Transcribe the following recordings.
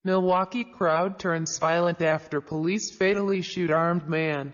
Milwaukee crowd turns violent after police fatally shoot armed man.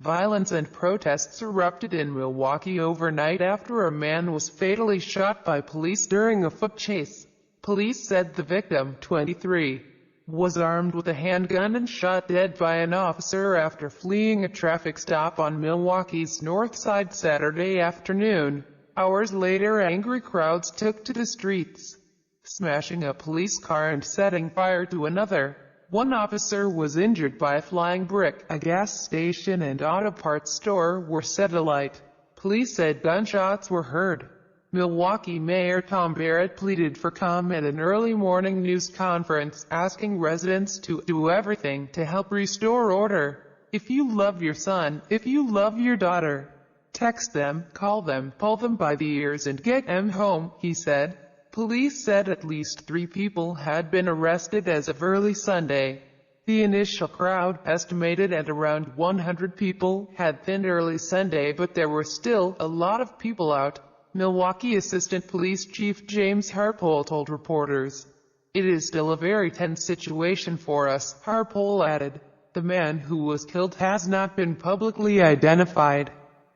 Violence and protests erupted in Milwaukee overnight after a man was fatally shot by police during a foot chase. Police said the victim, 23, was armed with a handgun and shot dead by an officer after fleeing a traffic stop on Milwaukee's north side Saturday afternoon. Hours later, angry crowds took to the streets, smashing a police car and setting fire to another. One officer was injured by a flying brick. A gas station and auto parts store were set alight. Police said gunshots were heard. Milwaukee Mayor Tom Barrett pleaded for calm at an early morning news conference, asking residents to do everything to help restore order. If you love your son, if you love your daughter, text them, call them, pull them by the ears and get them home, he said. Police said at least 3 people had been arrested as of early Sunday. The initial crowd, estimated at around 100 people, had thinned early Sunday, but there were still a lot of people out. Milwaukee Assistant Police Chief James Harpole told reporters. "It is still a very tense situation for us," Harpole added. The man who was killed has not been publicly identified.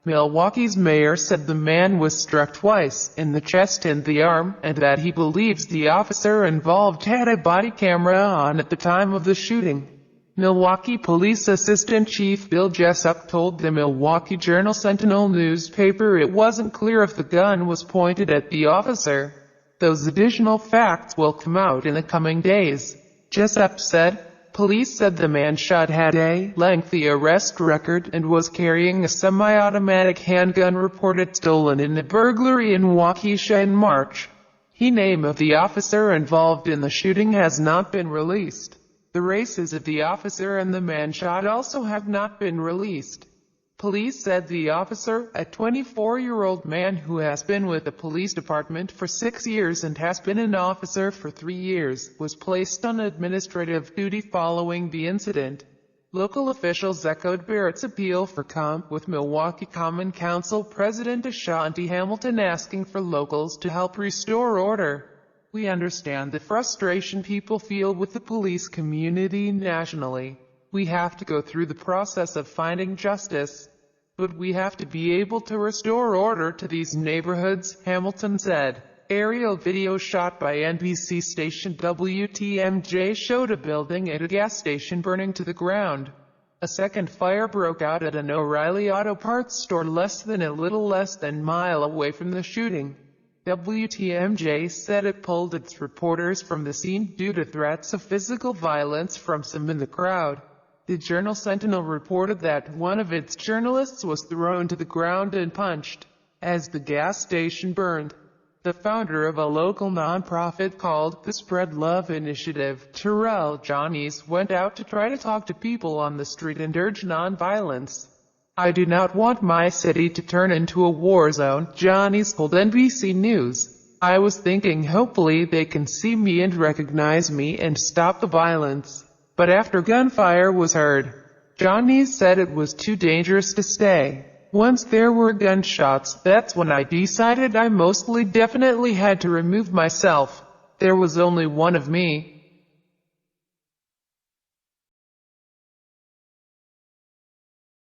Milwaukee's mayor said the man was struck twice, in the chest and the arm, and that he believes the officer involved had a body camera on at the time of the shooting. Milwaukee Police Assistant Chief Bill Jessup told the Milwaukee Journal-Sentinel newspaper it wasn't clear if the gun was pointed at the officer. Those additional facts will come out in the coming days, Jessup said. Police said the man shot had a lengthy arrest record and was carrying a semi-automatic handgun reported stolen in a burglary in Waukesha in March. The name of the officer involved in the shooting has not been released. The races of the officer and the man shot also have not been released. Police said the officer, a 24-year-old man who has been with the police department for 6 years and has been an officer for 3 years, was placed on administrative duty following the incident. Local officials echoed Barrett's appeal for calm, with Milwaukee Common Council President Ashanti Hamilton asking for locals to help restore order. "We understand the frustration people feel with the police community nationally. We have to go through the process of finding justice. But we have to be able to restore order to these neighborhoods," Hamilton said. Aerial video shot by NBC station WTMJ showed a building at a gas station burning to the ground. A second fire broke out at an O'Reilly Auto Parts store a little less than a mile away from the shooting. WTMJ said it pulled its reporters from the scene due to threats of physical violence from some in the crowd. The Journal-Sentinel reported that one of its journalists was thrown to the ground and punched as the gas station burned. The founder of a local nonprofit called the Spread Love Initiative, Terrell Johnnies, went out to try to talk to people on the street and urge nonviolence. "I do not want my city to turn into a war zone," Johnnies told NBC News. "I was thinking hopefully they can see me and recognize me and stop the violence. But after gunfire was heard, Johnnies said it was too dangerous to stay. Once there were gunshots, that's when I decided I definitely had to remove myself. There was only one of me.